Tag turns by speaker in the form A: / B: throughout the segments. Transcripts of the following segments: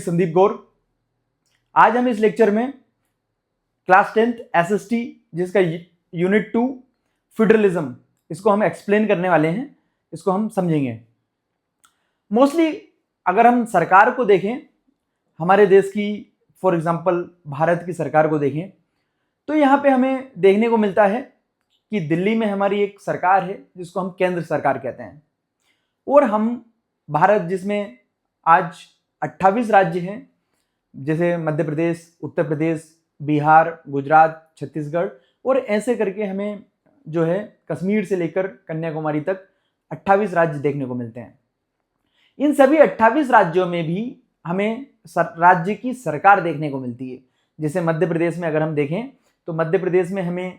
A: संदीप गौर। आज हम इस लेक्चर में क्लास 10th एसएसटी जिसका यूनिट 2 फेडरलिज्म, इसको हम एक्सप्लेन करने वाले हैं, इसको हम समझेंगे। मोस्टली अगर हम सरकार को देखें, हमारे देश की फॉर एग्जांपल भारत की सरकार को देखें, तो यहाँ पे हमें देखने को मिलता है कि दिल्ली में हमारी एक सरकार है जिसको हम केंद्र सरकार कहते हैं, और हम भारत जिसमें आज 28 राज्य हैं, जैसे मध्य प्रदेश, उत्तर प्रदेश, बिहार, गुजरात, छत्तीसगढ़, और ऐसे करके हमें जो है कश्मीर से लेकर कन्याकुमारी तक 28 राज्य देखने को मिलते हैं। इन सभी 28 राज्यों में भी हमें राज्य की सरकार देखने को मिलती है। जैसे मध्य प्रदेश में अगर हम देखें तो मध्य प्रदेश में हमें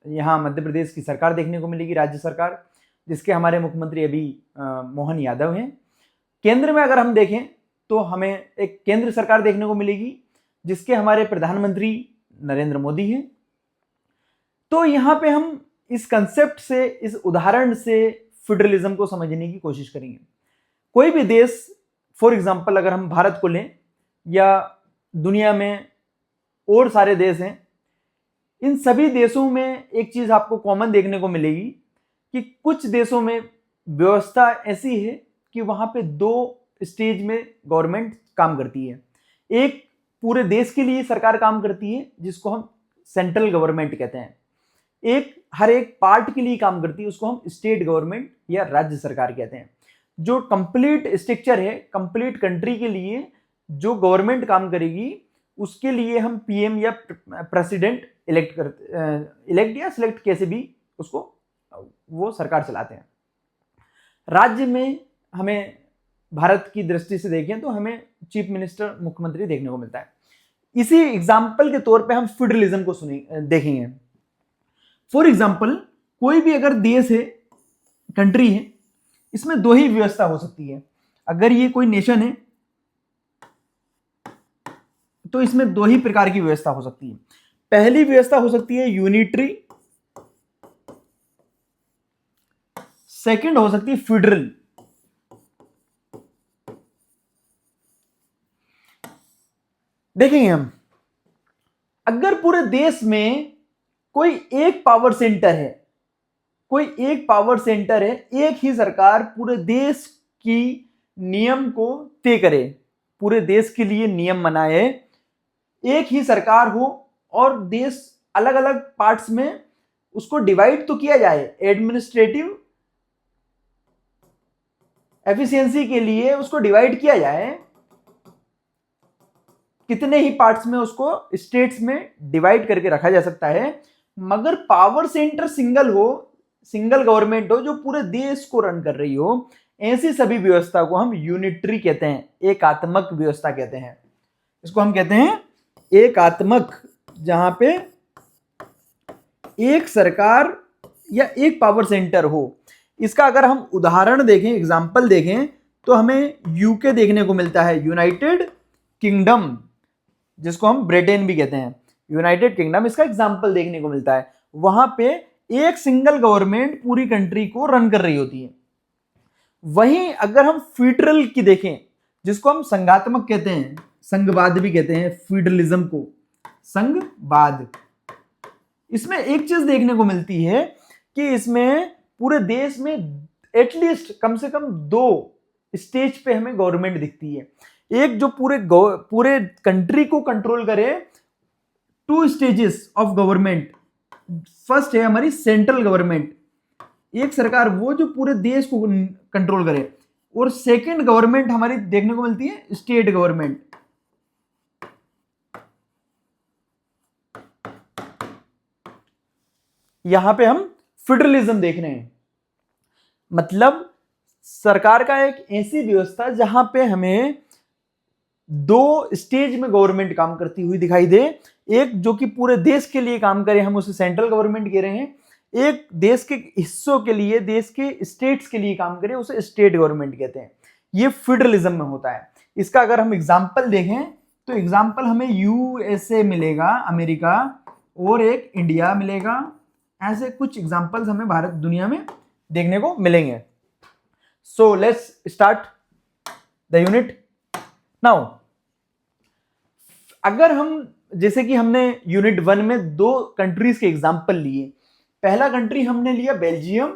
A: यहाँ मध्य प्रदेश की सरकार देखने को मिलेगी, राज्य सरकार, जिसके हमारे मुख्यमंत्री अभी मोहन यादव हैं। केंद्र में अगर हम देखें तो हमें एक केंद्र सरकार देखने को मिलेगी जिसके हमारे प्रधानमंत्री नरेंद्र मोदी हैं। तो यहाँ पे हम इस कंसेप्ट से, इस उदाहरण से फेडरलिज्म को समझने की कोशिश करेंगे। कोई भी देश, फॉर एग्जांपल अगर हम भारत को लें या दुनिया में और सारे देश हैं, इन सभी देशों में एक चीज आपको कॉमन देखने को मिलेगी कि कुछ देशों में व्यवस्था ऐसी है कि वहां पे दो स्टेज में गवर्नमेंट काम करती है। एक पूरे देश के लिए सरकार काम करती है जिसको हम सेंट्रल गवर्नमेंट कहते हैं, एक हर एक पार्ट के लिए काम करती है, उसको हम स्टेट गवर्नमेंट या राज्य सरकार कहते हैं। जो कंप्लीट स्ट्रक्चर है, कंप्लीट कंट्री के लिए जो गवर्नमेंट काम करेगी उसके लिए हम पीएम या प्रेसिडेंट इलेक्ट या सिलेक्ट कैसे भी उसको वो सरकार चलाते हैं। राज्य में हमें भारत की दृष्टि से देखें तो हमें चीफ मिनिस्टर, मुख्यमंत्री देखने को मिलता है। इसी एग्जाम्पल के तौर पे हम फेडरलिज्म को देखेंगे। फॉर एग्जाम्पल कोई भी अगर देश है, कंट्री है, इसमें दो ही व्यवस्था हो सकती है। अगर ये कोई नेशन है तो इसमें दो ही प्रकार की व्यवस्था हो सकती है। पहली व्यवस्था हो सकती है यूनिटरी, सेकंड हो सकती है फेडरल। देखेंगे हम, अगर पूरे देश में कोई एक पावर सेंटर है, एक ही सरकार पूरे देश की नियम को तय करे, पूरे देश के लिए नियम बनाए, एक ही सरकार हो और देश अलग अलग पार्ट्स में उसको डिवाइड तो किया जाए, एडमिनिस्ट्रेटिव एफिशिएंसी के लिए उसको डिवाइड किया जाए, कितने ही पार्ट्स में उसको स्टेट्स में डिवाइड करके रखा जा सकता है, मगर पावर सेंटर सिंगल हो, सिंगल गवर्नमेंट हो जो पूरे देश को रन कर रही हो, ऐसी सभी व्यवस्था को हम यूनिटरी कहते हैं, एकात्मक व्यवस्था कहते हैं। इसको हम कहते हैं एकात्मक, जहां पे एक सरकार या एक पावर सेंटर हो। इसका अगर हम उदाहरण देखें, एग्जांपल देखें, तो हमें यूके देखने को मिलता है, यूनाइटेड किंगडम, जिसको हम ब्रिटेन भी कहते हैं, यूनाइटेड किंगडम, इसका एग्जांपल देखने को मिलता है। वहां पे एक सिंगल गवर्नमेंट पूरी कंट्री को रन कर रही होती है। वहीं अगर हम फेडरल की देखें, जिसको हम संघात्मक कहते हैं, संघवाद भी कहते हैं, फेडरलिज्म को संघवाद, इसमें एक चीज देखने को मिलती है कि इसमें पूरे देश में एटलीस्ट कम से कम दो स्टेज पे हमें गवर्नमेंट दिखती है। एक जो पूरे कंट्री को कंट्रोल करे, two stages of government. First है हमारी सेंट्रल गवर्नमेंट, एक सरकार वो जो पूरे देश को कंट्रोल करे, और सेकंड गवर्नमेंट हमारी देखने को मिलती है स्टेट गवर्नमेंट। यहां पे हम फेडरलिज्म देख रहे हैं, मतलब सरकार का एक ऐसी व्यवस्था जहां पे हमें दो स्टेज में गवर्नमेंट काम करती हुई दिखाई दे। एक जो कि पूरे देश के लिए काम करे, हम उसे सेंट्रल गवर्नमेंट कह रहे हैं। एक देश के हिस्सों के लिए, देश के स्टेट्स के लिए काम करे, उसे स्टेट गवर्नमेंट कहते हैं। ये फेडरलिज्म में होता है। इसका अगर हम एग्जाम्पल देखें तो एग्जाम्पल हमें यूएसए मिलेगा, अमेरिका, और एक इंडिया मिलेगा। ऐसे कुछ एग्जाम्पल्स हमें भारत दुनिया में देखने को मिलेंगे। So let's start the unit now. अगर हम, जैसे कि हमने यूनिट 1 में 2 कंट्रीज के एग्जांपल लिए। पहला कंट्री हमने लिया Belgium,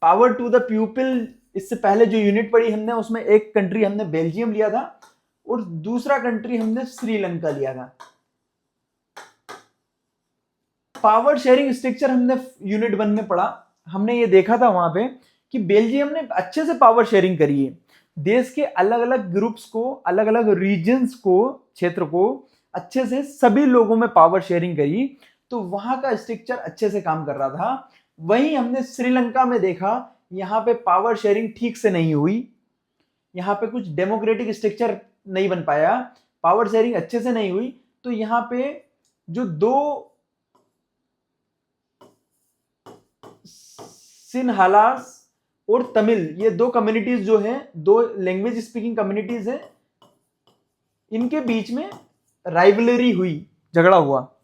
A: power to the people. इससे पहले जो यूनिट पढ़ी हमने उसमें एक कंट्री हमने बेल्जियम लिया था और दूसरा कंट्री हमने श्रीलंका लिया था। पावर शेयरिंग स्ट्रक्चर हमने यूनिट 1 में पढ़ा। हमने ये देखा था वहां पे कि बेल्जियम ने अच्छे से पावर शेयरिंग करी है। देश के अलग अलग ग्रुप्स को, अलग अलग रीजन्स को, क्षेत्र को अच्छे से सभी लोगों में पावर शेयरिंग करी, तो वहां का स्ट्रक्चर अच्छे से काम कर रहा था। वहीं हमने श्रीलंका में देखा, यहाँ पे पावर शेयरिंग ठीक से नहीं हुई, यहाँ पे कुछ डेमोक्रेटिक स्ट्रक्चर नहीं बन पाया, पावर शेयरिंग अच्छे से नहीं हुई। तो यहाँ पे जो 2 सिन्हालास और तमिल, ये 2 कम्युनिटीज जो हैं, 2 लैंग्वेज स्पीकिंग कम्युनिटीज हैं, इनके बीच में राइवलरी हुई, झगड़ा हुआ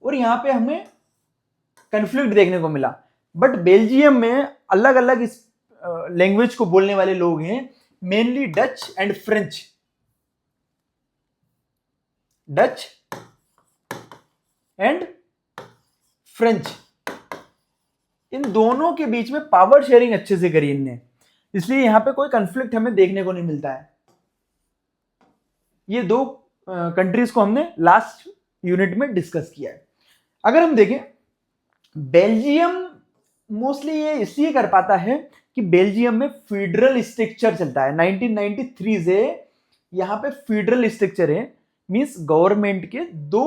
A: और यहां पे हमें कन्फ्लिक्ट देखने को मिला। बट बेल्जियम में अलग अलग लैंग्वेज को बोलने वाले लोग हैं, mainly Dutch and French. Dutch and French, इन दोनों के बीच में पावर शेयरिंग अच्छे से करी इनने, इसलिए यहां पे कोई कंफ्लिक्ट हमें देखने को नहीं मिलता है। ये 2 कंट्रीज को हमने लास्ट यूनिट में डिस्कस किया है। अगर हम देखें, बेल्जियम मोस्टली ये इसलिए कर पाता है कि बेल्जियम में फेडरल स्ट्रक्चर चलता है। 1993 से यहां पे फेडरल स्ट्रक्चर है, मींस गवर्नमेंट के 2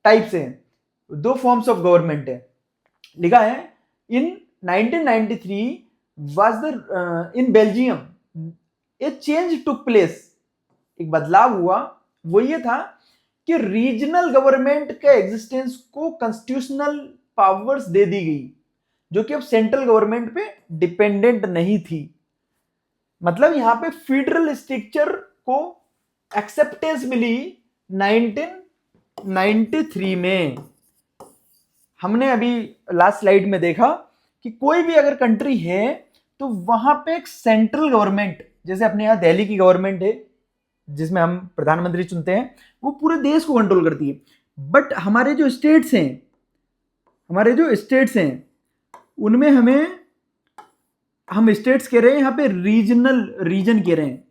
A: टाइप्स हैं, 2 फॉर्म्स ऑफ गवर्नमेंट है। लिखा है in 1993 was the in Belgium a change took place, एक बदलाव हुआ। वो ये था कि रीजनल गवर्नमेंट के एग्जिस्टेंस को कॉन्स्टिट्यूशनल पावर्स दे दी गई, जो कि अब सेंट्रल गवर्नमेंट पे डिपेंडेंट नहीं थी। मतलब यहां पे फेडरल स्ट्रक्चर को एक्सेप्टेंस मिली 1993 में। हमने अभी लास्ट स्लाइड में देखा कि कोई भी अगर कंट्री है तो वहां पे एक सेंट्रल गवर्नमेंट, जैसे अपने यहां दिल्ली की गवर्नमेंट है जिसमें हम प्रधानमंत्री चुनते हैं, वो पूरे देश को कंट्रोल करती है। बट हमारे जो स्टेट्स हैं, उनमें हम स्टेट्स कह रहे हैं, यहां पे रीजन कह रहे हैं।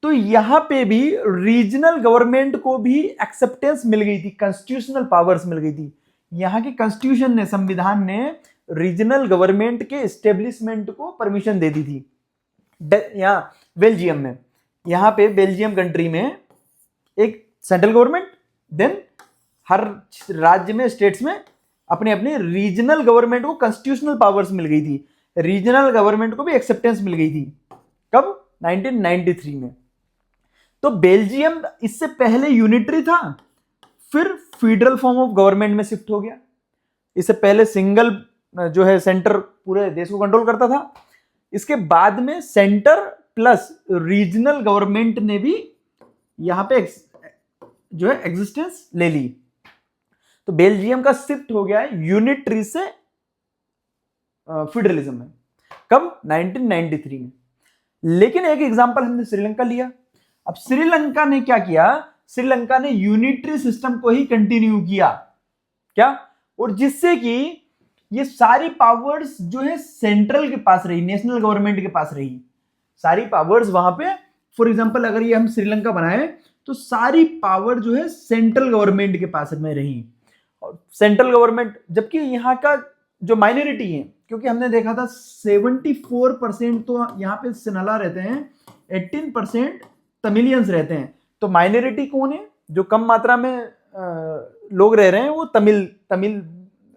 A: तो यहां पे भी रीजनल गवर्नमेंट को भी एक्सेप्टेंस मिल गई थी, कॉन्स्टिट्यूशनल पावर्स मिल गई थी। यहां के कॉन्स्टिट्यूशन ने, संविधान ने रीजनल गवर्नमेंट के एस्टेब्लिशमेंट को परमिशन दे दी थी। यहां बेल्जियम में, यहां पे बेल्जियम कंट्री में एक सेंट्रल गवर्नमेंट, देन हर राज्य में, स्टेट्स में अपने अपने रीजनल गवर्नमेंट को कॉन्स्टिट्यूशनल पावर्स मिल गई थी, रीजनल गवर्नमेंट को भी एक्सेप्टेंस मिल गई थी। कब? 1993 में। तो बेल्जियम इससे पहले यूनिटरी था, फिर फेडरल फॉर्म ऑफ गवर्नमेंट में शिफ्ट हो गया। इससे पहले सिंगल जो है सेंटर पूरे देश को कंट्रोल करता था। इसके बाद में सेंटर प्लस रीजनल गवर्नमेंट ने भी यहां पे जो है एग्जिस्टेंस ले ली। तो बेल्जियम का शिफ्ट हो गया है यूनिटरी से फेडरलिज्म में। कब? 1993 में। लेकिन एक एग्जांपल हमने श्रीलंका लिया। अब श्रीलंका ने क्या किया? श्रीलंका ने यूनिटरी सिस्टम को ही कंटिन्यू किया। क्या? और जिससे कि ये सारी पावर्स जो है सेंट्रल के पास रही, नेशनल गवर्नमेंट के पास रही। सारी पावर्स वहां पे, फॉर एग्जांपल अगर ये हम श्रीलंका बनाए तो सारी पावर जो है सेंट्रल गवर्नमेंट के पास में रही। और सेंट्रल गवर्नमेंट, जबकि यहाँ का जो माइनॉरिटी है, क्योंकि हमने देखा था 74% तो यहाँ पे सिन्हाला रहते हैं, 18% तमिलियंस रहते हैं। तो माइनॉरिटी कौन है? जो कम मात्रा में लोग रह रहे हैं वो तमिल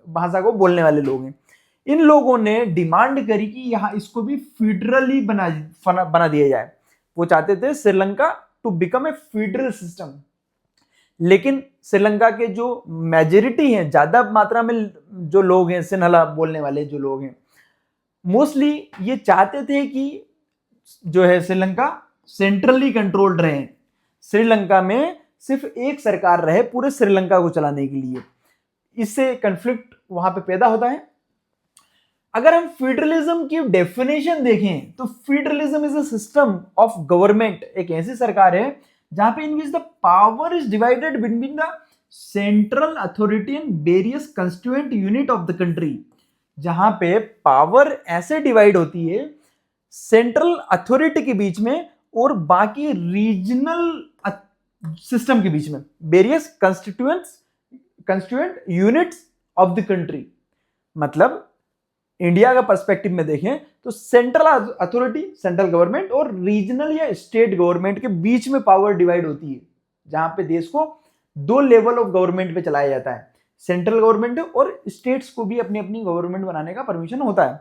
A: भाषा को बोलने वाले लोग हैं। इन लोगों ने डिमांड करी कि यहाँ इसको भी फेडरली बना दिया जाए। वो चाहते थे Sri Lanka to become a federal system. लेकिन श्रीलंका के जो मेजॉरिटी हैं, ज्यादा मात्रा में जो लोग हैं, सिन्हाला बोलने वाले जो लोग हैं, मोस्टली ये चाहते थे कि जो है श्रीलंका सेंट्रली कंट्रोल्ड रहे। श्रीलंका में सिर्फ एक सरकार रहे पूरे श्रीलंका को चलाने के लिए। इससे कन्फ्लिक्ट वहां पे पैदा होता है। अगर हम फेडरलिज्म की डेफिनेशन देखें तो federalism is a system of government, एक ऐसी सरकार है जहां पे in which the power is divided between the central authority and various constituent unit of the country, जहां पे पावर ऐसे डिवाइड होती है सेंट्रल अथॉरिटी के बीच में और बाकी रीजनल सिस्टम के बीच में, various constituent units of the country. मतलब इंडिया का पर्सपेक्टिव में देखें तो सेंट्रल अथॉरिटी, सेंट्रल गवर्नमेंट और रीजनल या स्टेट गवर्नमेंट के बीच में पावर डिवाइड होती है, जहां पे देश को दो लेवल ऑफ गवर्नमेंट पे चलाया जाता है, सेंट्रल गवर्नमेंट और स्टेट्स को भी अपनी अपनी गवर्नमेंट बनाने का परमिशन होता है।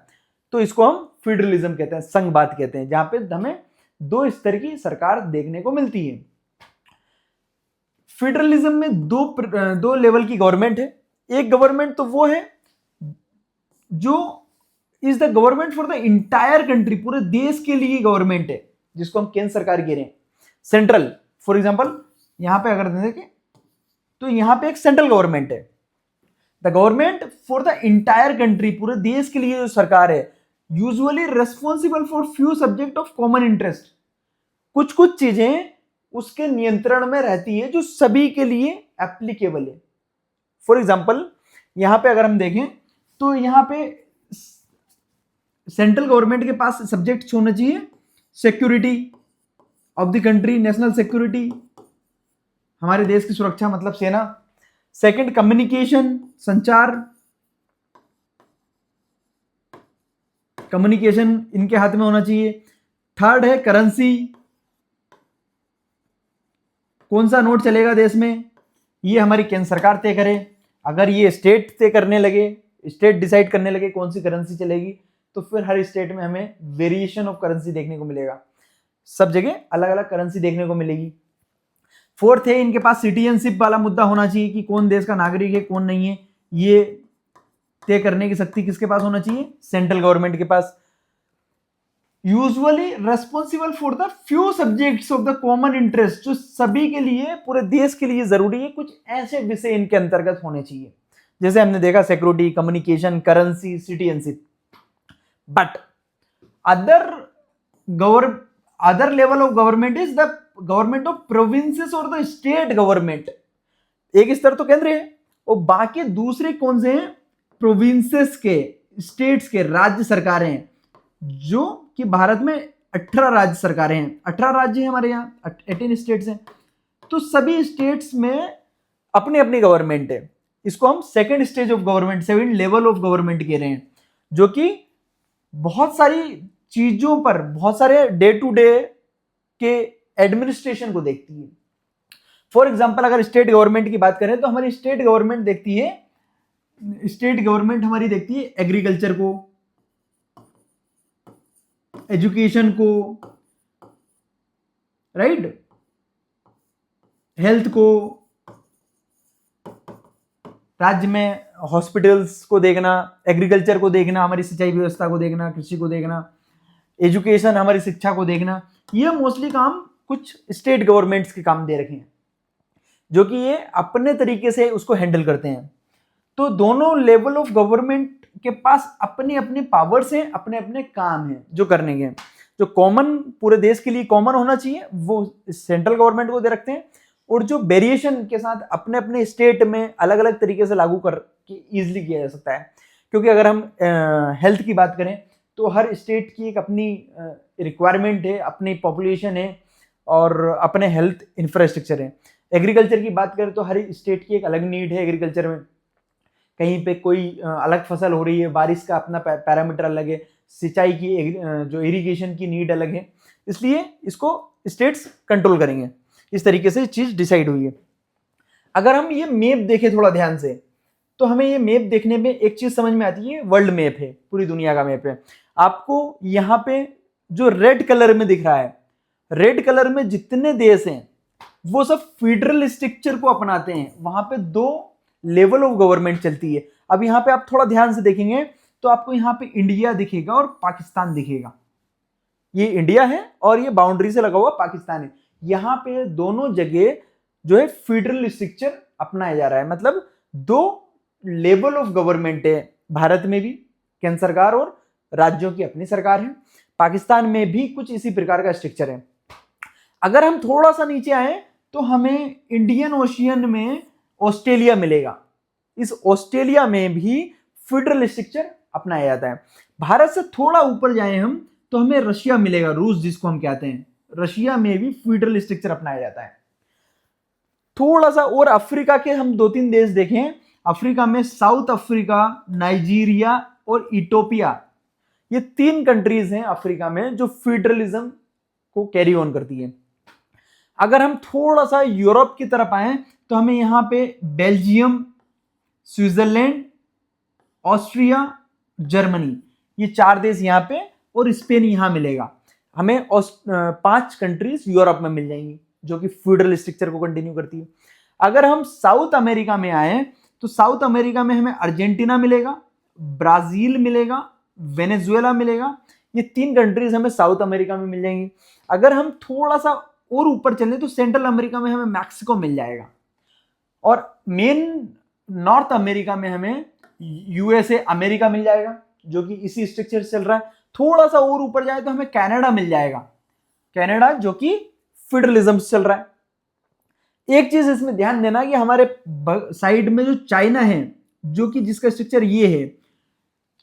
A: तो इसको हम फेडरलिज्म कहते हैं, संघवाद कहते हैं, जहां पे हमें दो स्तर की सरकार देखने को मिलती है। फेडरलिज्म में दो लेवल की गवर्नमेंट है। एक गवर्नमेंट तो वो है जो is the government for the entire country, पूरे देश के लिए गवर्नमेंट है, जिसको हम केंद्र सरकार कह रहे हैं, सेंट्रल। फॉर एग्जांपल यहां पे अगर देखें तो यहां पे एक सेंट्रल गवर्नमेंट है, the government for the entire country, पूरे देश के लिए जो सरकार है, usually responsible for few subject of common interest, कुछ कुछ चीजें उसके नियंत्रण में रहती है जो सभी के लिए एप्लीकेबल है। फॉर एग्जांपल यहां पे अगर हम देखें तो यहां पे सेंट्रल गवर्नमेंट के पास सब्जेक्ट होना चाहिए security of the country, national security, हमारे देश की सुरक्षा मतलब सेना। सेकंड कम्युनिकेशन, संचार, कम्युनिकेशन इनके हाथ में होना चाहिए। थर्ड है करेंसी, कौन सा नोट चलेगा देश में, ये हमारी केंद्र सरकार तय करे। अगर ये स्टेट तय करने लगे, स्टेट डिसाइड करने लगे कौन सी करेंसी चलेगी, तो फिर हर स्टेट में हमें वेरिएशन ऑफ करेंसी देखने को मिलेगा, सब जगह अलग अलग करेंसी देखने को मिलेगी। फोर्थ है इनके पास सिटीजनशिप वाला मुद्दा होना चाहिए कि कौन देश का नागरिक है कौन नहीं है, ये तय करने की शक्ति किसके पास होना चाहिए, सेंट्रल गवर्नमेंट के पास। Usually responsible for the few subjects of the common interest, जो सभी के लिए, पूरे देश के लिए जरूरी है, कुछ ऐसे विषय इनके अंतर्गत होने चाहिए, जैसे हमने देखा security, communication, currency, citizenship. But other level of government is the government of provinces और द स्टेट गवर्नमेंट। एक स्तर तो केंद्र है और बाकी दूसरे कौन से हैं, प्रोविंसेस के, स्टेट्स के, राज्य सरकारें हैं, जो कि भारत में 18 राज्य सरकारें हैं, 18 राज्य हैं हमारे यहाँ, 18 स्टेट्स हैं। तो सभी स्टेट्स में अपनी अपनी गवर्नमेंट है। इसको हम second stage of government, second level of government कह रहे हैं, जो कि बहुत सारी चीजों पर, बहुत सारे डे टू डे के एडमिनिस्ट्रेशन को देखती है। फॉर एग्जांपल अगर स्टेट गवर्नमेंट की बात करें तो हमारी स्टेट गवर्नमेंट देखती है, स्टेट गवर्नमेंट हमारी देखती है एग्रीकल्चर को, एजुकेशन को, राइट, हेल्थ को, राज्य में हॉस्पिटल्स को देखना, एग्रीकल्चर को देखना, हमारी सिंचाई व्यवस्था को देखना, कृषि को देखना, एजुकेशन हमारी शिक्षा को देखना। ये मोस्टली काम कुछ स्टेट गवर्नमेंट्स के काम दे रखे हैं, जो कि ये अपने तरीके से उसको हैंडल करते हैं। तो दोनों लेवल ऑफ गवर्नमेंट के पास अपने अपने पावर्स हैं, अपने अपने काम हैं जो करने के। जो कॉमन, पूरे देश के लिए कॉमन होना चाहिए, वो सेंट्रल गवर्नमेंट को दे रखते हैं, और जो वेरिएशन के साथ अपने अपने स्टेट में अलग अलग तरीके से लागू करके इजीली किया जा सकता है। क्योंकि अगर हम हेल्थ की बात करें तो हर स्टेट की एक अपनी रिक्वायरमेंट है, अपनी पॉपुलेशन है और अपने हेल्थ इंफ्रास्ट्रक्चर है। एग्रीकल्चर की बात करें तो हर स्टेट की एक अलग नीड है एग्रीकल्चर में, कहीं पे कोई अलग फसल हो रही है, बारिश का अपना पैरामीटर अलग है, सिंचाई की जो इरिगेशन की नीड अलग है, इसलिए इसको स्टेट्स कंट्रोल करेंगे। इस तरीके से चीज डिसाइड हुई है। अगर हम ये मैप देखें थोड़ा ध्यान से, तो हमें ये मैप देखने में एक चीज समझ में आती है, वर्ल्ड मैप है, पूरी दुनिया का मैप है। आपको यहाँ पे जो रेड कलर में दिख रहा है, रेड कलर में जितने देश हैं वो सब फेडरल स्ट्रक्चर को अपनाते हैं, वहां पे दो लेवल ऑफ गवर्नमेंट चलती है। अब यहाँ पे आप थोड़ा ध्यान से देखेंगे तो आपको यहाँ पे इंडिया दिखेगा और पाकिस्तान दिखेगा। ये इंडिया है और ये बाउंड्री से लगा हुआ पाकिस्तान है। यहाँ पे दोनों जगह जो है फेडरल स्ट्रक्चर अपनाया जा रहा है, मतलब दो लेवल ऑफ गवर्नमेंट है भारत में भी केंद्र सरकार और राज्यों की अपनी सरकार है। पाकिस्तान में भी कुछ इसी प्रकार का स्ट्रक्चर है। अगर हम थोड़ा सा नीचे आए तो हमें इंडियन ओशियन में ऑस्ट्रेलिया मिलेगा। इस ऑस्ट्रेलिया में भी फेडरल स्ट्रक्चर अपनाया जाता है। भारत से थोड़ा ऊपर जाए हम तो हमें रशिया मिलेगा, रूस जिसको हम कहते हैं। रशिया में भी फेडरल स्ट्रक्चर अपनाया जाता है। थोड़ा सा और अफ्रीका के हम 2-3 देश देखें। अफ्रीका में साउथ अफ्रीका, नाइजीरिया और इथोपिया, ये 3 कंट्रीज हैं अफ्रीका में जो फेडरलिज्म को कैरी ऑन करती है। अगर हम थोड़ा सा यूरोप की तरफ आए तो हमें यहां पे बेल्जियम, स्विट्जरलैंड, ऑस्ट्रिया, जर्मनी, ये 4 देश यहां पे और स्पेन यहां मिलेगा। हमें 5 कंट्रीज यूरोप में मिल जाएंगी जो कि फेडरल स्ट्रक्चर को कंटिन्यू करती है। अगर हम साउथ अमेरिका में आए तो साउथ अमेरिका में हमें अर्जेंटीना मिलेगा, ब्राजील मिलेगा, वेनेजुएला मिलेगा। ये 3 कंट्रीज हमें साउथ अमेरिका में मिल जाएंगी। अगर हम थोड़ा सा और ऊपर चले तो सेंट्रल अमेरिका में हमें मैक्सिको मिल जाएगा और मेन नॉर्थ अमेरिका में हमें यूएसए अमेरिका मिल जाएगा जो कि इसी स्ट्रक्चर से चल रहा है। थोड़ा सा और ऊपर जाए तो हमें कनाडा मिल जाएगा, कनाडा जो कि फेडरलिज्म से चल रहा है। एक चीज इसमें ध्यान देना कि हमारे साइड में जो चाइना है जो कि जिसका स्ट्रक्चर ये है,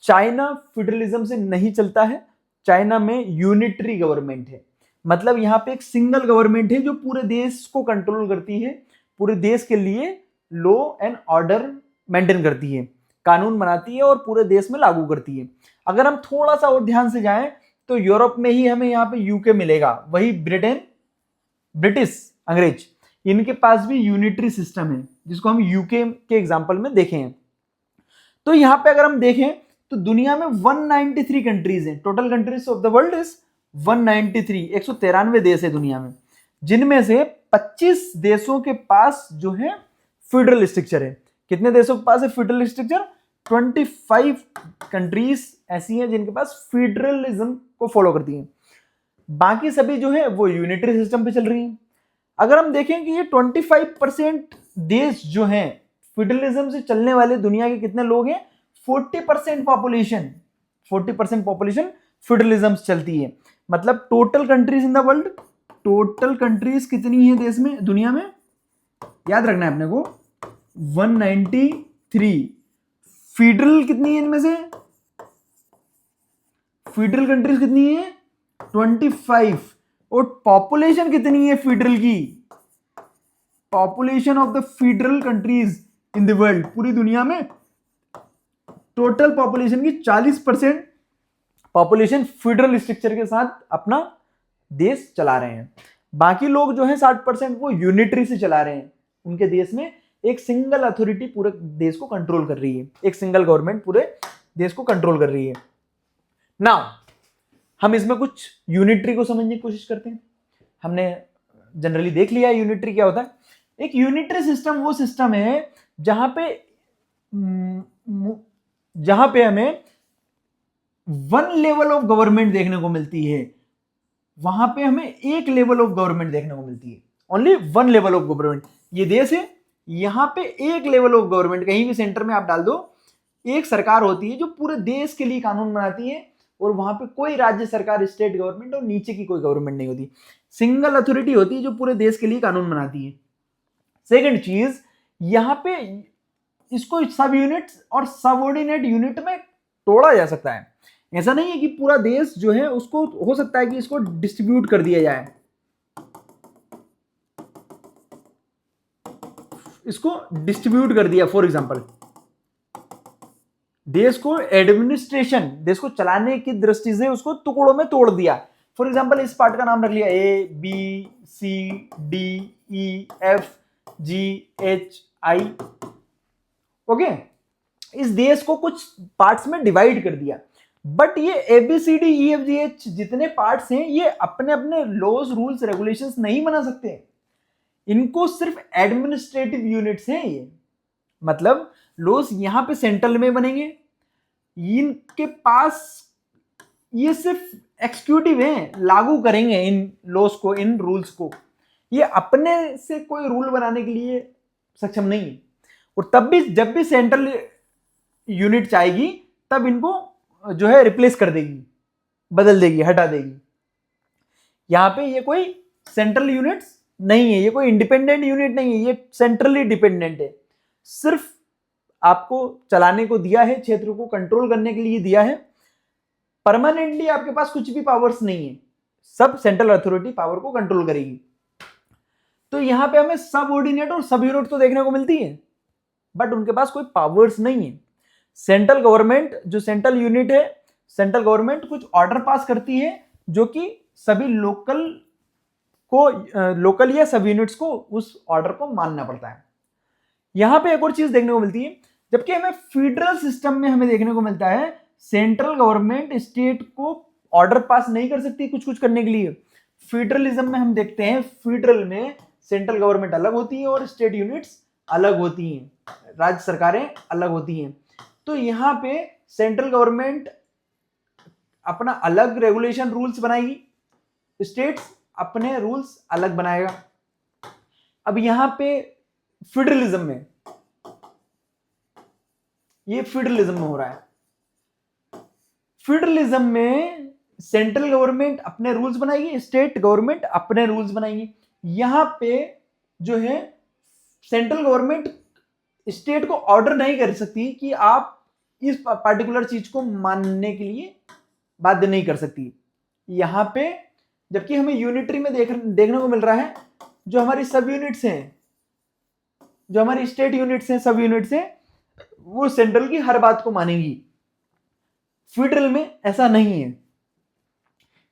A: चाइना फेडरलिज्म से नहीं चलता है। चाइना में यूनिटरी गवर्नमेंट है, मतलब यहां पे एक सिंगल गवर्नमेंट है जो पूरे देश को कंट्रोल करती है, पूरे देश के लिए लॉ एंड ऑर्डर मेंटेन करती है, कानून बनाती है और पूरे देश में लागू करती है। अगर हम थोड़ा सा और ध्यान से जाएं तो यूरोप में ही हमें यहाँ पे यूके मिलेगा, वही ब्रिटेन, ब्रिटिश, अंग्रेज, इनके पास भी यूनिटरी सिस्टम है जिसको हम यूके के एग्जांपल में देखे हैं। तो यहाँ पे अगर हम देखें तो दुनिया में 193 कंट्रीज हैं। Total countries of the world is 193, 193 देश है दुनिया में, जिनमें से 25 देशों के पास जो है फेडरल स्ट्रक्चर है। कितने देशों के पास है फेडरल स्ट्रक्चर? 25 कंट्रीज ऐसी हैं जिनके पास फेडरलिज्म को फॉलो करती हैं। बाकी सभी जो है वो यूनिटरी सिस्टम पे चल रही हैं। अगर हम देखें कि ये 25% देश जो हैं फेडरलिज्म से चलने वाले दुनिया के कितने लोग हैं? 40% पॉपुलेशन, 40% पॉपुलेशन फेडरलिज्म से चलती है। मतलब total countries in the world, total countries कितनी है देश में, दुनिया में? याद रखना है अपने को 193। फेडरल कितनी है इनमें से? फेडरल कंट्रीज कितनी है? 25। और पॉपुलेशन कितनी है फेडरल की? Population of the federal countries in the world, पूरी दुनिया में टोटल पॉपुलेशन की 40% पॉपुलेशन फेडरल स्ट्रक्चर के साथ अपना देश चला रहे हैं। बाकी लोग जो है 60% वो यूनिटरी से चला रहे हैं। उनके देश में एक सिंगल अथॉरिटी पूरे देश को कंट्रोल कर रही है, एक सिंगल गवर्नमेंट पूरे देश को कंट्रोल कर रही है। नाउ हम इसमें कुछ यूनिटरी को समझने की कोशिश करते हैं। हमने जनरली देख लिया यूनिटरी क्या होता है। एक यूनिटरी सिस्टम वो सिस्टम है जहां पे हमें वन लेवल ऑफ गवर्नमेंट देखने को मिलती है। वहां पे हमें एक लेवल ऑफ गवर्नमेंट देखने को मिलती है, only one level of government. ये देश है, यहां पे एक लेवल ऑफ गवर्नमेंट, कहीं भी सेंटर में आप डाल दो, एक सरकार होती है जो पूरे देश के लिए कानून बनाती है और वहां पे कोई राज्य सरकार, स्टेट गवर्नमेंट और नीचे की कोई गवर्नमेंट नहीं होती। सिंगल अथॉरिटी होती है जो पूरे देश के लिए कानून बनाती है। सेकंड चीज, यहां पे इसको सब यूनिट और सबऑर्डिनेट यूनिट में तोड़ा जा सकता है। ऐसा नहीं है कि पूरा देश जो है उसको, हो सकता है कि इसको डिस्ट्रीब्यूट कर दिया जाए, इसको डिस्ट्रीब्यूट कर दिया। फॉर एग्जांपल देश को एडमिनिस्ट्रेशन, देश को चलाने की दृष्टि से उसको टुकड़ों में तोड़ दिया। फॉर एग्जांपल इस पार्ट का नाम रख लिया A, B, C, D, E, F, G, H, I। Okay, इस देश को कुछ पार्ट्स में डिवाइड कर दिया। बट ये ABCDEFGH जितने पार्ट्स हैं ये अपने अपने लॉज, रूल्स, रेगुलेशंस नहीं बना सकते। इनको सिर्फ एडमिनिस्ट्रेटिव यूनिट्स हैं ये, मतलब लॉज यहां पे सेंट्रल में बनेंगे, इनके पास ये सिर्फ एक्सिक्यूटिव हैं, लागू करेंगे इन लॉज को, इन रूल्स को। ये अपने से कोई रूल बनाने के लिए सक्षम नहीं है। और तब भी जब भी सेंट्रल यूनिट चाहेगी तब इनको जो है रिप्लेस कर देगी, बदल देगी, हटा देगी। यहां पे ये कोई सेंट्रल यूनिट्स नहीं है, ये कोई इंडिपेंडेंट यूनिट नहीं है, ये सेंट्रली डिपेंडेंट है। सिर्फ आपको चलाने को दिया है, क्षेत्र को कंट्रोल करने के लिए दिया है। परमानेंटली आपके पास कुछ भी पावर्स नहीं है, सब सेंट्रल अथॉरिटी पावर को कंट्रोल करेगी। तो यहां पे हमें सब ऑर्डिनेट और सब यूनिट तो देखने को मिलती है, बट उनके पास कोई पावर्स नहीं है। सेंट्रल गवर्नमेंट जो सेंट्रल यूनिट है, सेंट्रल गवर्नमेंट कुछ ऑर्डर पास करती है जो कि सभी लोकल या सब यूनिट्स को उस ऑर्डर को मानना पड़ता है। यहां पे एक और चीज देखने को मिलती है, जबकि हमें फेडरल सिस्टम में हमें देखने को मिलता है सेंट्रल गवर्नमेंट स्टेट को ऑर्डर पास नहीं कर सकती कुछ कुछ करने के लिए। फेडरलिज्म में हम देखते हैं, फेडरल में सेंट्रल गवर्नमेंट अलग होती है और स्टेट यूनिट्स अलग होती हैं, राज्य सरकारें अलग होती हैं। तो यहां पे सेंट्रल गवर्नमेंट अपना अलग रेगुलेशन रूल्स बनाएगी, स्टेट्स अपने रूल्स अलग बनाएगा। अब यहां पे फेडरलिज्म में, ये फेडरलिज्म में हो रहा है। फेडरलिज्म में सेंट्रल गवर्नमेंट अपने रूल्स बनाएगी, स्टेट गवर्नमेंट अपने रूल्स बनाएगी। यहां पे जो है सेंट्रल गवर्नमेंट स्टेट को ऑर्डर नहीं कर सकती कि आप इस पार्टिकुलर चीज को मानने के लिए बाध्य नहीं कर सकती यहां पे। जबकि हमें यूनिटरी में देखने को मिल रहा है, जो हमारी सब यूनिट्स हैं, जो हमारी स्टेट यूनिट्स हैं, सब यूनिट्स हैं, वो सेंट्रल की हर बात को मानेंगी। फेडरल में ऐसा नहीं है,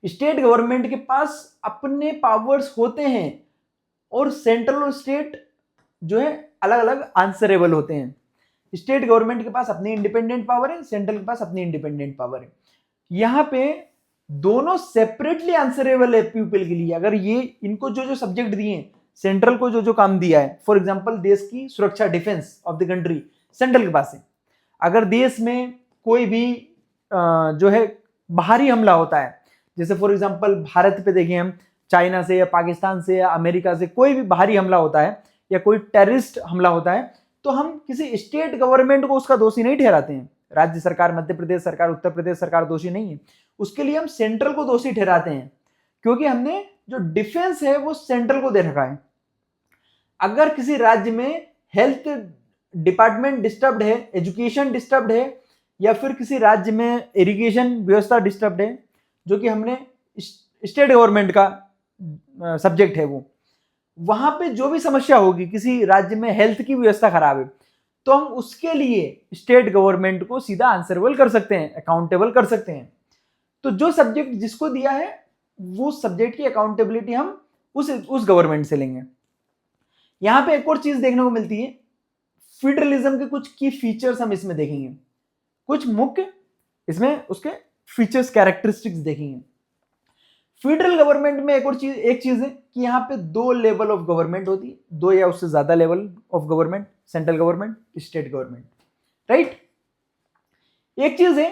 A: स्टेट गवर्नमेंट के पास अपने पावर्स होते हैं और सेंट्रल और स्टेट जो है अलग अलग आंसरेबल होते हैं। स्टेट गवर्नमेंट के पास अपनी इंडिपेंडेंट पावर है, सेंट्रल के पास अपनी इंडिपेंडेंट पावर है। यहां पे दोनों सेपरेटली आंसरेबल है पीपल के लिए। अगर ये इनको जो जो सब्जेक्ट दिए हैं, सेंट्रल को जो जो काम दिया है, फॉर एग्जांपल देश की सुरक्षा, defence of the country central के पास है। अगर देश में कोई भी जो है बाहरी हमला होता है, जैसे फॉर एग्जांपल भारत पे देखें हम, चाइना से या पाकिस्तान से या अमेरिका से कोई भी बाहरी हमला होता है या कोई टेररिस्ट हमला होता है, तो हम किसी स्टेट गवर्नमेंट को उसका दोषी नहीं ठहराते हैं। राज्य सरकार, मध्य प्रदेश सरकार, उत्तर प्रदेश सरकार दोषी नहीं है, उसके लिए हम सेंट्रल को दोषी ठहराते हैं, क्योंकि हमने जो डिफेंस है वो सेंट्रल को दे रखा है। अगर किसी राज्य में हेल्थ डिपार्टमेंट डिस्टर्ब्ड है, एजुकेशन डिस्टर्ब्ड है, या फिर किसी राज्य में इरिगेशन व्यवस्था डिस्टर्ब्ड है, जो कि हमने स्टेट गवर्नमेंट का सब्जेक्ट है, वो वहां पे जो भी समस्या होगी, किसी राज्य में हेल्थ की व्यवस्था खराब है, तो हम उसके लिए स्टेट गवर्नमेंट को सीधा आंसरेबल कर सकते हैं, अकाउंटेबल कर सकते हैं। तो जो सब्जेक्ट जिसको दिया है वो सब्जेक्ट की अकाउंटेबिलिटी हम उस गवर्नमेंट से लेंगे। यहां पे एक और चीज देखने को मिलती है, फेडरलिज्म के कुछ की फीचर्स हम इसमें देखेंगे, कुछ मुख्य इसमें उसके फीचर्स, कैरेक्टरिस्टिक्स देखेंगे। फेडरल गवर्नमेंट में एक चीज है कि यहाँ पे 2 लेवल ऑफ गवर्नमेंट होती है, 2 या उससे ज्यादा level of government, central government, state government, right. एक चीज है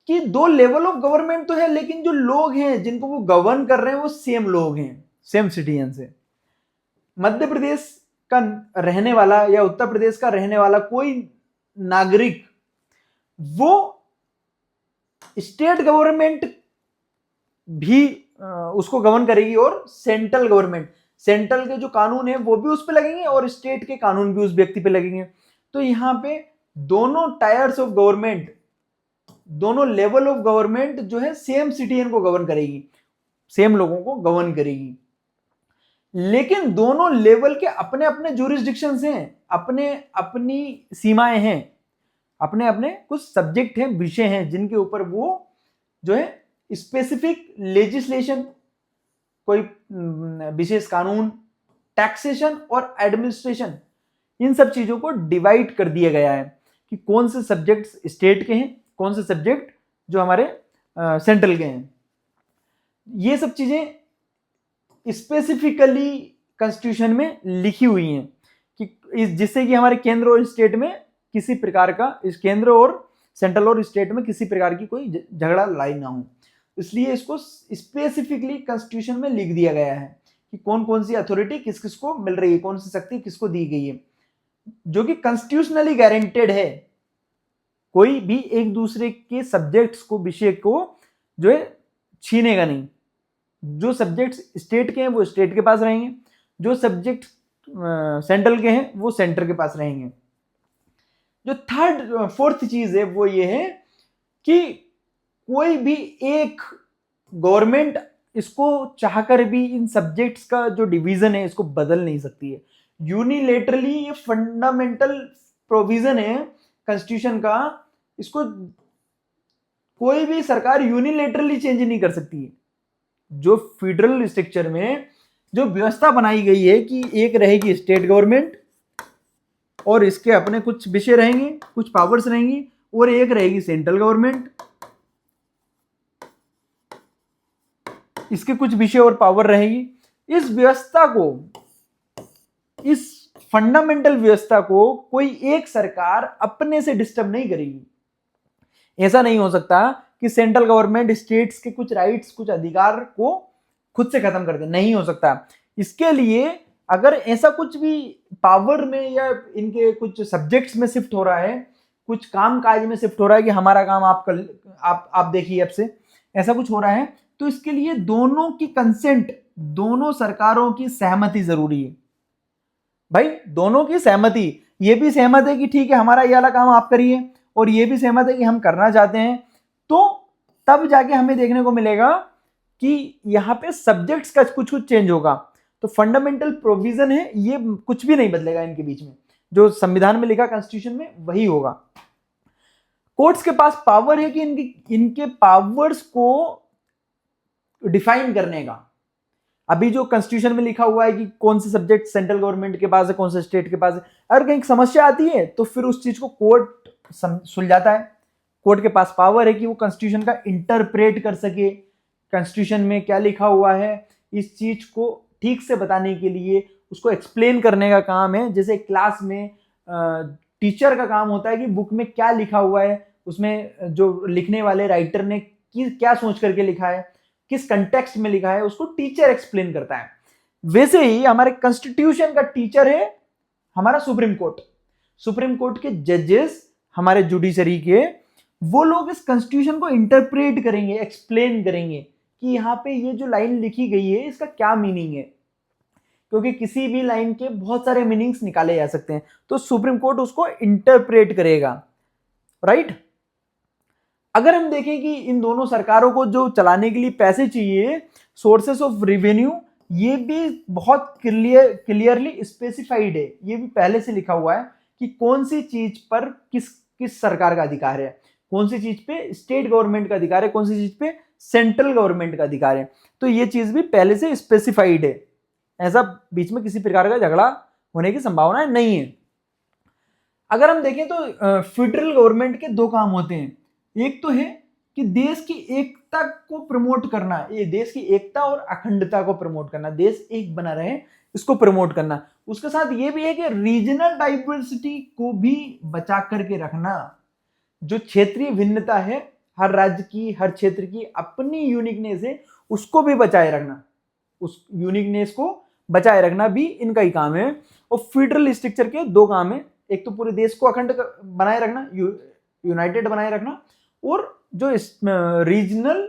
A: कि 2 लेवल ऑफ गवर्नमेंट तो है, लेकिन जो लोग हैं जिनको वो गवर्न कर रहे हैं वो सेम लोग हैं, सेम सिटीजन है। मध्य प्रदेश का रहने वाला या उत्तर प्रदेश का रहने वाला कोई नागरिक, वो स्टेट गवर्नमेंट भी उसको गवर्न करेगी, और सेंट्रल गवर्नमेंट, सेंट्रल के जो कानून है वो भी उस पे लगेंगे और स्टेट के कानून भी उस व्यक्ति पे लगेंगे। तो यहां पे दोनों टायर्स ऑफ गवर्नमेंट, दोनों लेवल ऑफ गवर्नमेंट जो है सेम सिटीजन को गवर्न करेगी, सेम लोगों को गवर्न करेगी। लेकिन दोनों लेवल के अपने अपने ज्यूरिसडिक्शंस हैं, अपने अपनी सीमाएं हैं, अपने अपने कुछ सब्जेक्ट हैं, विषय हैं, जिनके ऊपर वो जो है स्पेसिफिक लेजिस्लेशन, कोई विशेष कानून, टैक्सेशन और एडमिनिस्ट्रेशन, इन सब चीजों को डिवाइड कर दिया गया है कि कौन से सब्जेक्ट्स स्टेट के हैं, कौन से सब्जेक्ट जो हमारे सेंट्रल के हैं। ये सब चीजें स्पेसिफिकली कॉन्स्टिट्यूशन में लिखी हुई हैं कि जिससे कि हमारे केंद्र और स्टेट में किसी प्रकार का, इस केंद्र और सेंट्रल और स्टेट में किसी प्रकार की कोई झगड़ा लड़ाई ना हो। इसलिए इसको स्पेसिफिकली कॉन्स्टिट्यूशन में लिख दिया गया है कि कौन कौन सी अथॉरिटी किस किस को मिल रही है, कौन सी शक्ति किसको दी गई है, जो कि कॉन्स्टिट्यूशनली गारंटेड है। कोई भी एक दूसरे के सब्जेक्ट्स को, विषय को जो है छीनेगा नहीं। जो सब्जेक्ट्स स्टेट के हैं वो स्टेट के पास रहेंगे, जो सब्जेक्ट सेंट्रल के हैं वो सेंटर के पास रहेंगे। जो फोर्थ चीज है वो ये है कि कोई भी एक गवर्नमेंट इसको चाहकर भी इन सब्जेक्ट्स का जो डिवीजन है इसको बदल नहीं सकती है। यूनिलेटरली ये फंडामेंटल प्रोविजन है कॉन्स्टिट्यूशन का, इसको कोई भी सरकार यूनिलेटरली चेंज नहीं कर सकती है। जो फेडरल स्ट्रक्चर में जो व्यवस्था बनाई गई है कि एक रहेगी स्टेट गवर्नमेंट और इसके अपने कुछ विषय रहेंगे, कुछ पावर्स रहेंगी, और एक रहेगी सेंट्रल गवर्नमेंट, इसके कुछ विषय और पावर रहेगी। इस व्यवस्था को, इस फंडामेंटल व्यवस्था को कोई एक सरकार अपने से डिस्टर्ब नहीं करेगी। ऐसा नहीं हो सकता कि सेंट्रल गवर्नमेंट स्टेट्स के कुछ राइट्स, कुछ अधिकार को खुद से खत्म कर दे, नहीं हो सकता। इसके लिए अगर ऐसा कुछ भी पावर में या इनके कुछ सब्जेक्ट्स में शिफ्ट हो रहा है, कुछ काम काज में शिफ्ट हो रहा है कि हमारा काम आप देखिए अब से, ऐसा कुछ हो रहा है, तो इसके लिए दोनों की कंसेंट, दोनों सरकारों की सहमति जरूरी है। भाई दोनों की सहमति, ये भी सहमत है कि ठीक है हमारा ये वाला काम आप करिए, और ये भी सहमत है कि हम करना चाहते हैं, तो तब जाके हमें देखने को मिलेगा कि यहाँ पे सब्जेक्ट्स का कुछ कुछ चेंज होगा। तो फंडामेंटल प्रोविजन है, ये कुछ भी नहीं बदलेगा इनके बीच में, जो संविधान में लिखा कॉन्स्टिट्यूशन में वही होगा। कोर्ट्स के पास पावर है कि इनके पावर्स को डिफाइन करने का। अभी जो कॉन्स्टिट्यूशन में लिखा हुआ है कि कौन से सब्जेक्ट सेंट्रल गवर्नमेंट के पास है, कौन से स्टेट के पास है, अगर कहीं समस्या आती है तो फिर उस चीज को कोर्ट सुलझाता है। कोर्ट के पास पावर है कि वो कॉन्स्टिट्यूशन का इंटरप्रेट कर सके, कॉन्स्टिट्यूशन में क्या लिखा हुआ है इस चीज को ठीक से बताने के लिए उसको एक्सप्लेन करने का काम है। जैसे क्लास में टीचर का काम होता है कि बुक में क्या लिखा हुआ है, उसमें जो लिखने वाले राइटर ने क्या सोच करके लिखा है, किस कंटेक्स्ट में लिखा है, उसको टीचर एक्सप्लेन करता है। वैसे ही हमारे कॉन्स्टिट्यूशन का टीचर है हमारा सुप्रीम कोर्ट। सुप्रीम कोर्ट के जजेस, हमारे जुडिशरी के, वो लोग इस कॉन्स्टिट्यूशन को इंटरप्रेट करेंगे, एक्सप्लेन करेंगे कि यहाँ पे ये जो लाइन लिखी गई है इसका क्या मीनिंग है, क्योंकि किसी भी लाइन के बहुत सारे मीनिंग्स निकाले जा सकते हैं, तो सुप्रीम कोर्ट उसको इंटरप्रेट करेगा, राइट। अगर हम देखें कि इन दोनों सरकारों को जो चलाने के लिए पैसे चाहिए, सोर्सेस ऑफ रेवेन्यू, ये भी बहुत क्लियरली स्पेसिफाइड है, ये भी पहले से लिखा हुआ है कि कौन सी चीज पर किस सरकार का अधिकार है, कौन सी चीज पे स्टेट गवर्नमेंट का अधिकार है, कौन सी चीज पे सेंट्रल गवर्नमेंट का अधिकार है। तो ये चीज भी पहले से स्पेसिफाइड है, ऐसा बीच में किसी प्रकार का झगड़ा होने की संभावना नहीं है। अगर हम देखें तो फेडरल गवर्नमेंट के दो काम होते हैं। एक तो है कि देश की एकता को प्रमोट करना, ये देश की एकता और अखंडता को प्रमोट करना, देश एक बना रहे इसको प्रमोट करना। उसके साथ ये भी है कि रीजनल डाइवर्सिटी को भी बचा करके रखना। जो क्षेत्रीय भिन्नता है, हर राज्य की, हर क्षेत्र की अपनी यूनिकनेस है, उसको भी बचाए रखना, उस यूनिकनेस को बचाए रखना भी इनका ही काम है। और फेडरल स्ट्रक्चर के दो काम है, एक तो पूरे देश को अखंड बनाए रखना, यूनाइटेड बनाए रखना, और जो रीजनल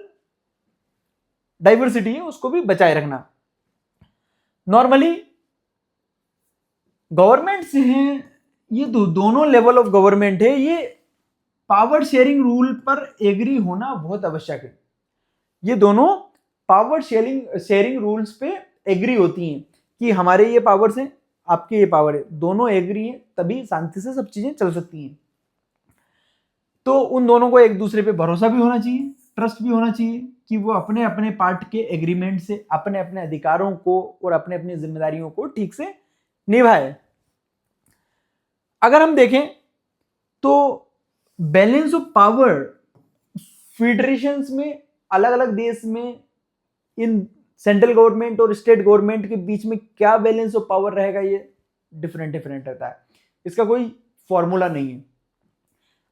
A: डाइवर्सिटी है उसको भी बचाए रखना। नॉर्मली गवर्नमेंट्स हैं, ये दोनों लेवल ऑफ गवर्नमेंट है, ये पावर शेयरिंग रूल पर एग्री होना बहुत आवश्यक है। ये दोनों पावर शेयरिंग रूल्स पे एग्री होती हैं कि हमारे ये पावर्स हैं, आपके ये पावर है, दोनों एग्री हैं, तभी शांति से सब चीजें चल सकती हैं। तो उन दोनों को एक दूसरे पे भरोसा भी होना चाहिए, ट्रस्ट भी होना चाहिए कि वो अपने अपने पार्ट के एग्रीमेंट से अपने अपने अधिकारों को और अपने अपनी जिम्मेदारियों को ठीक से निभाए। अगर हम देखें तो बैलेंस ऑफ पावर फेडरेशंस में, अलग अलग देश में इन सेंट्रल गवर्नमेंट और स्टेट गवर्नमेंट के बीच में क्या बैलेंस ऑफ पावर रहेगा, ये डिफरेंट रहता है, इसका कोई फॉर्मूला नहीं है।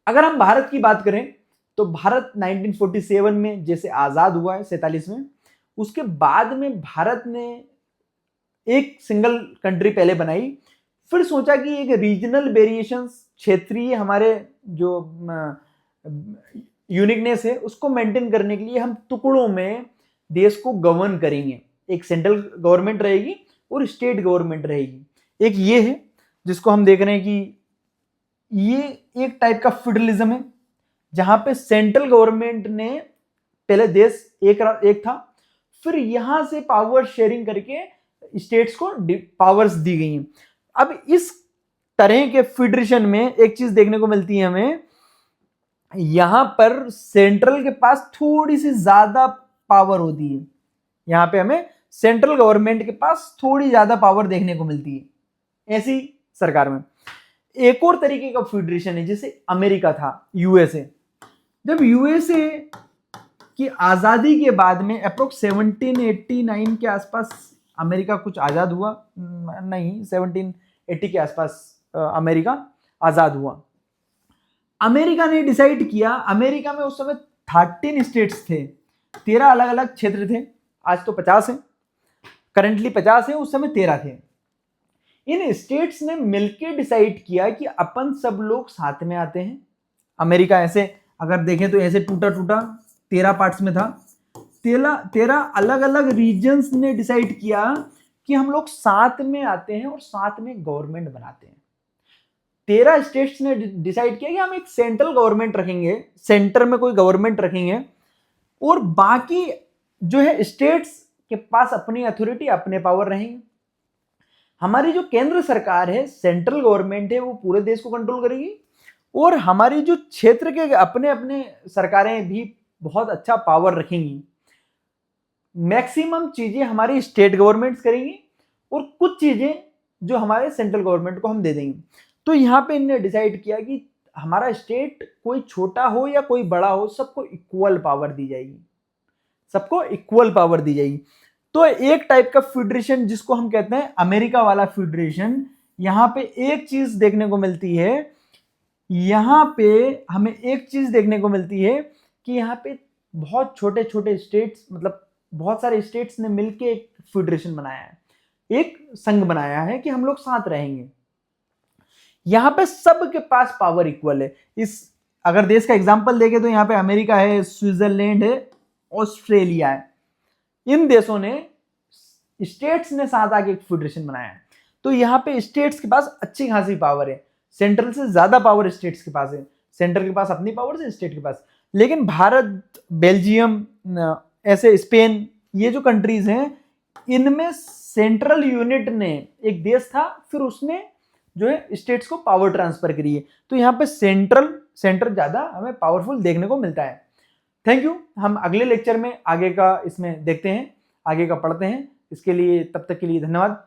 A: अगर हम भारत की बात करें तो भारत 1947 में जैसे आजाद हुआ है 47 में, उसके बाद में भारत ने एक सिंगल कंट्री पहले बनाई, फिर सोचा कि एक रीजनल वेरिएशंस, क्षेत्रीय हमारे जो यूनिकनेस है उसको मेंटेन करने के लिए हम टुकड़ों में देश को गवर्न करेंगे। एक सेंट्रल गवर्नमेंट रहेगी और स्टेट गवर्नमेंट रहेगी। एक ये है जिसको हम देख रहे हैं कि ये एक टाइप का फेडरलिज्म है, जहां पे सेंट्रल गवर्नमेंट ने, पहले देश एक था, फिर यहां से पावर शेयरिंग करके स्टेट्स को पावर्स दी गई हैं। अब इस तरह के फेडरेशन में एक चीज देखने को मिलती है हमें, यहां पर सेंट्रल के पास थोड़ी सी ज्यादा पावर होती है। यहां पे हमें सेंट्रल गवर्नमेंट के पास थोड़ी ज्यादा पावर देखने को मिलती है ऐसी सरकार में। एक और तरीके का फेडरेशन है जैसे अमेरिका था, यूएसए। जब यूएसए की आजादी के बाद में अप्रोक्स 1789 के आसपास अमेरिका कुछ आजाद हुआ, नहीं 1780 के आसपास अमेरिका आजाद हुआ। अमेरिका ने डिसाइड किया, अमेरिका में उस समय 13 स्टेट्स थे, 13 अलग अलग क्षेत्र थे। आज तो 50 है, करंटली 50 है, उस समय 13 थे। इन स्टेट्स ने मिलकर डिसाइड किया कि अपन सब लोग साथ में आते हैं। अमेरिका ऐसे अगर देखें तो ऐसे टूटा टूटा 13 पार्ट्स में था। 13 अलग अलग रीजन्स ने डिसाइड किया कि हम लोग साथ में आते हैं और साथ में गवर्नमेंट बनाते हैं। 13 स्टेट्स ने डिसाइड किया कि हम एक सेंट्रल गवर्नमेंट रखेंगे, सेंटर में कोई गवर्नमेंट रखेंगे, और बाकी जो है स्टेट्स के पास अपनी अथॉरिटी, अपने पावर रहेंगे। हमारी जो केंद्र सरकार है, सेंट्रल गवर्नमेंट है, वो पूरे देश को कंट्रोल करेगी, और हमारी जो क्षेत्र के अपने अपने सरकारें भी बहुत अच्छा पावर रखेंगी। मैक्सिमम चीजें हमारी स्टेट गवर्नमेंट्स करेंगी और कुछ चीजें जो हमारे सेंट्रल गवर्नमेंट को हम दे देंगे। तो यहाँ पे इन्होंने डिसाइड किया कि हमारा स्टेट कोई छोटा हो या कोई बड़ा हो, सबको इक्वल पावर दी जाएगी, सबको इक्वल पावर दी जाएगी। तो एक टाइप का फेडरेशन जिसको हम कहते हैं अमेरिका वाला फेडरेशन, यहां पे एक चीज देखने को मिलती है, यहां पे हमें एक चीज देखने को मिलती है कि यहाँ पे बहुत छोटे छोटे स्टेट्स, मतलब बहुत सारे स्टेट्स ने मिलके एक फेडरेशन बनाया है, एक संघ बनाया है कि हम लोग साथ रहेंगे। यहां पे सबके पास पावर इक्वल है। इस अगर देश का एग्जांपल देखें तो यहाँ पे अमेरिका है, स्विट्जरलैंड है, ऑस्ट्रेलिया है। इन देशों ने, स्टेट्स ने साथ आके एक फेडरेशन बनाया है। तो यहाँ पे स्टेट्स के पास अच्छी खासी पावर है, सेंट्रल से ज्यादा पावर स्टेट्स के पास है। सेंट्रल के पास अपनी पावर से स्टेट के पास, लेकिन भारत, बेल्जियम, ऐसे स्पेन, ये जो कंट्रीज हैं, इनमें सेंट्रल यूनिट ने, एक देश था, फिर उसने जो है स्टेट्स को पावर ट्रांसफर करी है। तो यहाँ पे सेंटर ज्यादा हमें पावरफुल देखने को मिलता है। Thank you. हम अगले लेक्चर में आगे का इसमें देखते हैं, आगे का पढ़ते हैं। इसके लिए तब तक के लिए धन्यवाद।